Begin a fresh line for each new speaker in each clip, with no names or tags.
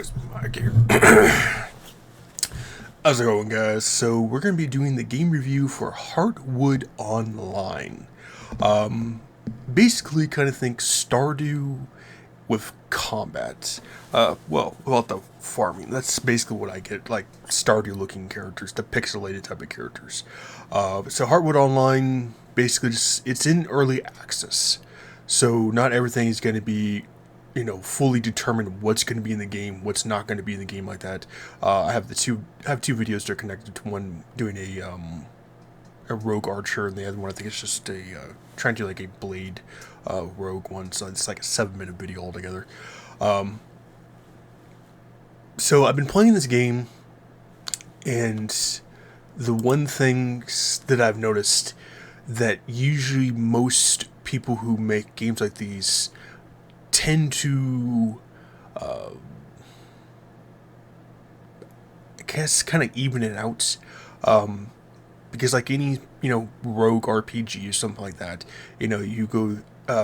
Because my gear. How's it going, guys? So we're going to be doing the game review for HEARTWOOD Online. Basically, kind of think Stardew with combat. Well, without the farming. That's basically what I get, like Stardew-looking characters, the pixelated type of characters. So HEARTWOOD Online, basically, just it's in early access. So not everything is going to be, fully determined what's going to be in the game, what's not going to be in the game like that. I have two videos that are connected to one doing a rogue archer, and the other one I think it's just a trying to do like a blade rogue one. So it's like a 7-minute video altogether. So I've been playing this game, and the one thing that I've noticed that usually most people who make games like these tend to, I guess, kind of even it out, because like any, rogue RPG or something like that, you go,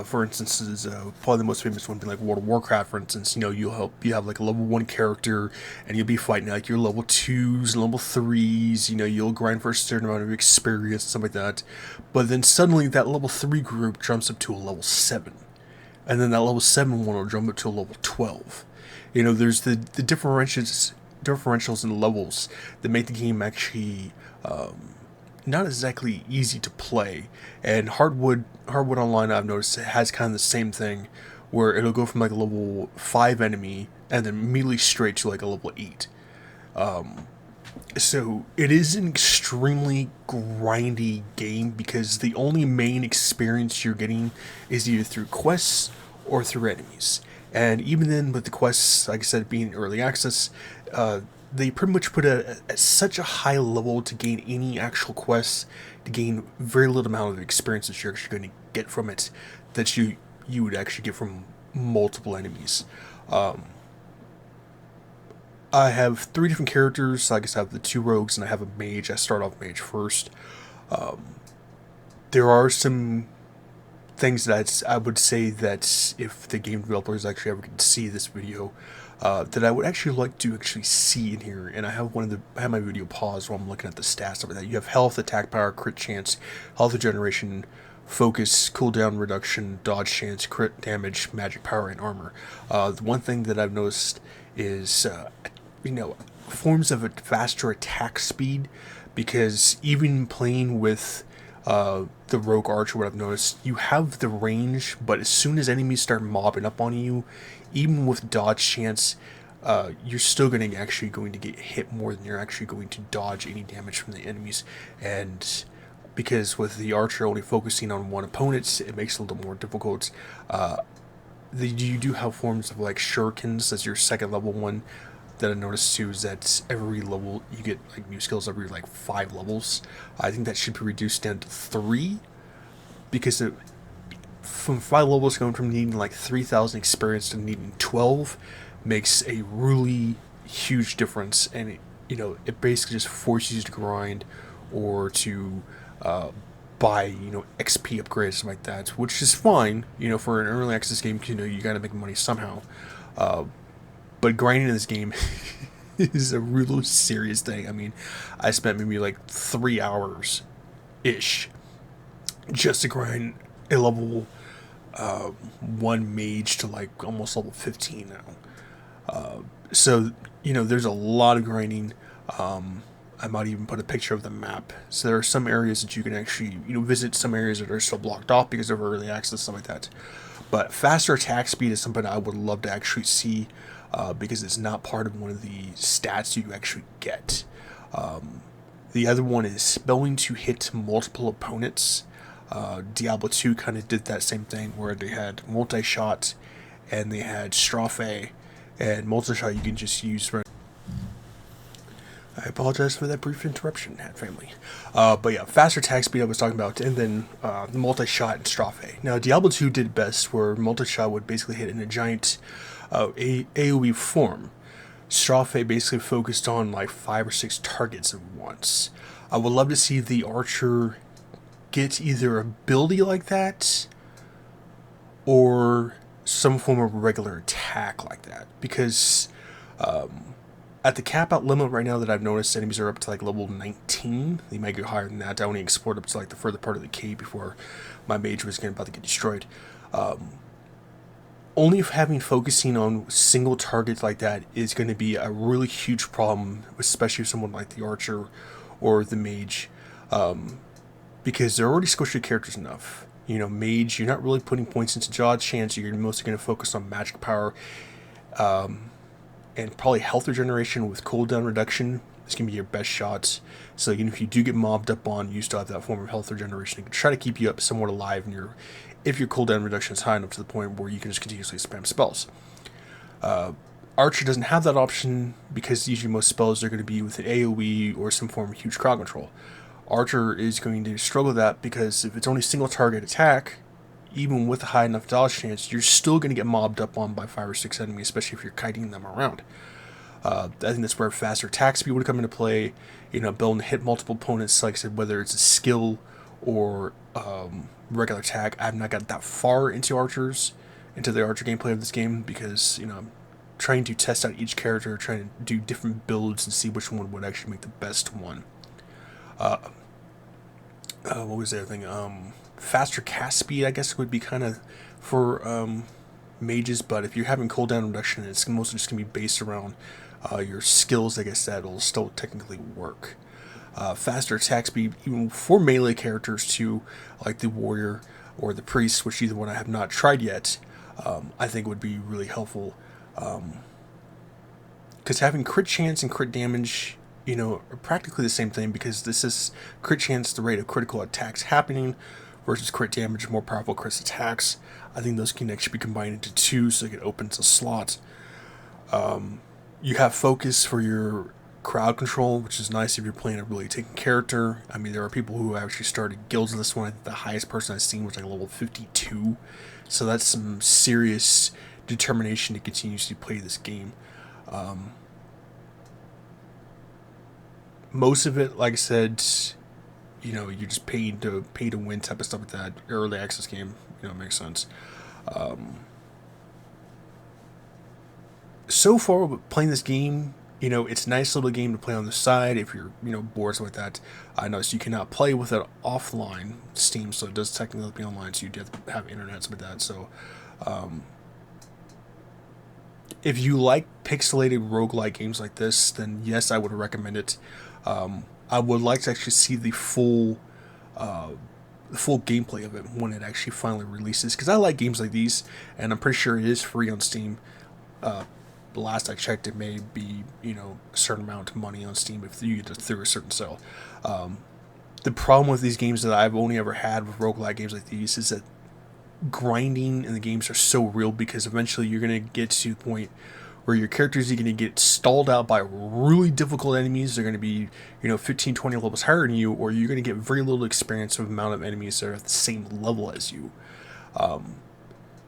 for instance, is probably the most famous one being like World of Warcraft, for instance. You have like a level 1 character, and you'll be fighting like your level 2s, level 3s. You'll grind for a certain amount of experience, something like that. But then suddenly that level 3 group jumps up to a level 7, and then that level 7 one will jump up to a level 12. There's the differentials in levels that make the game actually not exactly easy to play. And HEARTWOOD Online, I've noticed, it has kind of the same thing, where it'll go from like a level 5 enemy and then immediately straight to like a level 8. So it is an extremely grindy game, because the only main experience you're getting is either through quests or through enemies. And even then, with the quests, like I said, being early access, they pretty much put it at such a high level to gain any actual quests, to gain very little amount of experience that you're actually going to get from it, that you would actually get from multiple enemies. I have 3 different characters. I guess I have the 2 rogues and I have a mage. I start off mage first. There are some things that I would say that if the game developers actually ever could see this video, that I would actually like to actually see in here. And I have my video paused while I'm looking at the stats over that. You have health, attack power, crit chance, health regeneration, focus, cooldown reduction, dodge chance, crit damage, magic power, and armor. The one thing that I've noticed is, forms of a faster attack speed, because even playing with the rogue archer, what I've noticed, you have the range, but as soon as enemies start mobbing up on you, even with dodge chance, you're still going to get hit more than you're actually going to dodge any damage from the enemies. And because with the archer only focusing on one opponent, it makes it a little more difficult. You do have forms of like shurikens as your second level one. That I noticed too is that every level you get like new skills every like 5 levels. I think that should be reduced down to 3, because from 5 levels going from needing like 3,000 experience to needing 12 makes a really huge difference. And it basically just forces you to grind or to buy XP upgrades, something like that, which is fine for an early access game. You gotta make money somehow. But grinding in this game is a real serious thing. I mean, I spent maybe like 3 hours-ish just to grind a level 1 mage to like almost level 15 now. So, there's a lot of grinding. I might even put a picture of the map. So there are some areas that you can actually, visit, some areas that are still blocked off because of early access, something like that. But faster attack speed is something I would love to actually see, because it's not part of one of the stats you actually get. The other one is spelling to hit multiple opponents. Diablo 2 kind of did that same thing, where they had multi-shot and they had strophe, and multi-shot you can just use for... I apologize for that brief interruption, Hat Family. But yeah, faster attack speed I was talking about, and then the multi-shot and strophe. Now, Diablo 2 did best, where multi-shot would basically hit in a giant AoE form. Strophe basically focused on like 5 or 6 targets at once. I would love to see the archer get either an ability like that, or some form of regular attack like that, because At the cap out limit right now that I've noticed, enemies are up to like level 19. They might go higher than that. I only explored up to like the further part of the cave before my mage was about to get destroyed. Only if having focusing on single targets like that is going to be a really huge problem, especially with someone like the archer or the mage, because they're already squishy characters enough. You know, mage, you're not really putting points into dodge chance. You're mostly going to focus on magic power, and probably health regeneration with cooldown reduction is going to be your best shots. So even if you do get mobbed up on, you still have that form of health regeneration. It can try to keep you up somewhat alive, and if your cooldown reduction is high enough to the point where you can just continuously spam spells. Archer doesn't have that option because usually most spells are going to be with an AoE or some form of huge crowd control. Archer is going to struggle with that because if it's only single target attack, even with a high enough dodge chance, you're still going to get mobbed up on by 5 or 6 enemies, especially if you're kiting them around. I think that's where faster attack speed would come into play. You know, ability to hit multiple opponents, like I said, whether it's a skill or regular attack. I've not got that far into the archer gameplay of this game because, you know, I'm trying to test out each character, trying to do different builds and see which one would actually make the best one. What was the other thing? Faster cast speed, I guess, would be kind of for mages, but if you're having cooldown reduction, it's mostly just going to be based around your skills. I guess that'll still technically work. Faster attack speed, even for melee characters too, like the warrior or the priest, which either one I have not tried yet, I think would be really helpful. Because having crit chance and crit damage, you know, are practically the same thing, because this is crit chance, the rate of critical attacks happening, versus crit damage, more powerful crit attacks. I think those can actually be combined into two, so it opens a slot. You have focus for your crowd control, which is nice if you're playing a really taken character. I mean, there are people who actually started guilds in this one. I think the highest person I've seen was like level 52. So that's some serious determination to continuously play this game. Most of it, like I said, you know, you're just paid to win type of stuff like that. Early access game, you know, it makes sense. So far, playing this game, you know, it's a nice little game to play on the side if you're, you know, bored, stuff like that. I noticed you cannot play with it offline Steam, so it does technically be online, so you do have to have internet, stuff like that. So, if you like pixelated roguelike games like this, then yes, I would recommend it. I would like to actually see the full gameplay of it when it actually finally releases, because I like games like these, and I'm pretty sure it is free on Steam. The last I checked, it may be, you know, a certain amount of money on Steam if you get through a certain sale. The problem with these games that I've only ever had with roguelike games like these is that grinding in the games are so real, because eventually you're going to get to the point where your characters are going to get stalled out by really difficult enemies. They're going to be, you know, 15, 20 levels higher than you, or you're going to get very little experience with the amount of enemies that are at the same level as you.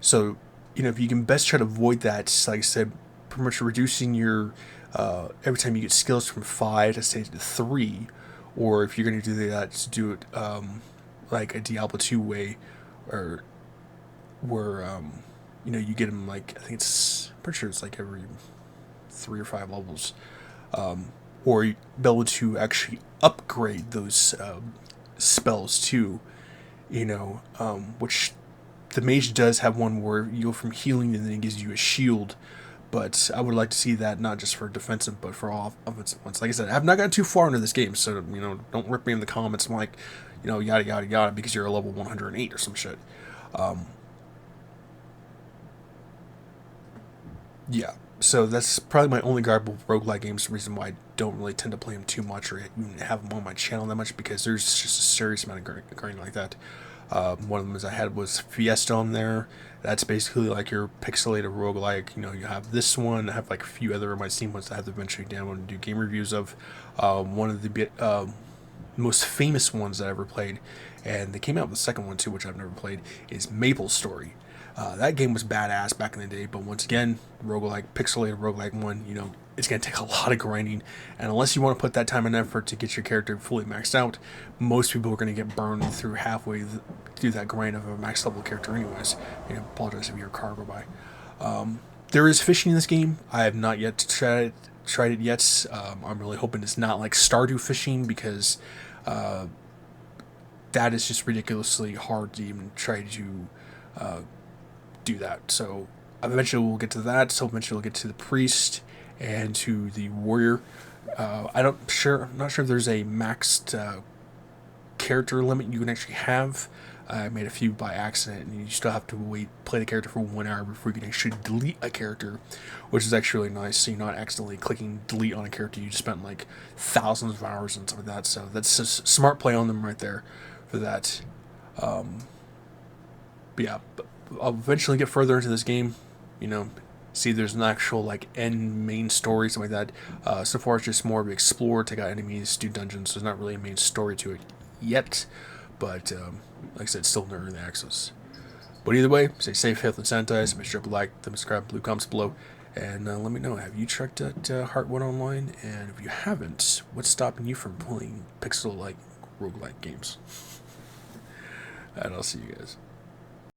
So, you know, if you can best try to avoid that, like I said, pretty much reducing your, every time you get skills from 5 to say to 3, or if you're going to do that, to do it like a Diablo 2 way, or where, you know, you get them like, I think it's, I'm pretty sure it's like every 3 or 5 levels, or be able to actually upgrade those spells too, you know, which the mage does have one where you go from healing and then it gives you a shield, but I would like to see that not just for defensive but for all of its ones. Like I said, I've not gotten too far into this game, so, you know, don't rip me in the comments and like, you know, yada yada yada because you're a level 108 or some shit. Yeah, so that's probably my only garble with roguelike games. The reason why I don't really tend to play them too much or even have them on my channel that much, because there's just a serious amount of grinding like that. One of them I had was Fiesta on there. That's basically like your pixelated roguelike. You know, you have this one. I have like a few other of my Steam ones that I have to eventually download and do game reviews of. One of the most famous ones that I ever played, and they came out with the second one too, which I've never played, is Maple Story. That game was badass back in the day, but once again, roguelike, pixelated roguelike one, you know, it's going to take a lot of grinding, and unless you want to put that time and effort to get your character fully maxed out, most people are going to get burned through halfway through that grind of a max level character anyways. You know, apologize if you're a car go by. There is fishing in this game. I have not yet tried it yet. I'm really hoping it's not like Stardew fishing, because that is just ridiculously hard to even try to do that. So eventually we'll get to that. So eventually we'll get to the priest and to the warrior. I'm not sure if there's a maxed character limit you can actually have. I made a few by accident, and you still have to play the character for 1 hour before you can actually delete a character, which is actually really nice. So you're not accidentally clicking delete on a character you just spent like thousands of hours and stuff like that. So that's a smart play on them right there for that. But yeah, I'll eventually get further into this game. See, there's an actual like end main story, something like that. So far, it's just more of an explore, take out enemies, do dungeons. There's not really a main story to it yet, but like I said, still in early access. But either way, stay safe, healthy, and sanitize. Make sure to like, subscribe, blue comments below, and let me know, have you checked out HEARTWOOD online? And if you haven't, what's stopping you from playing pixel-like roguelike games? And I'll see you guys.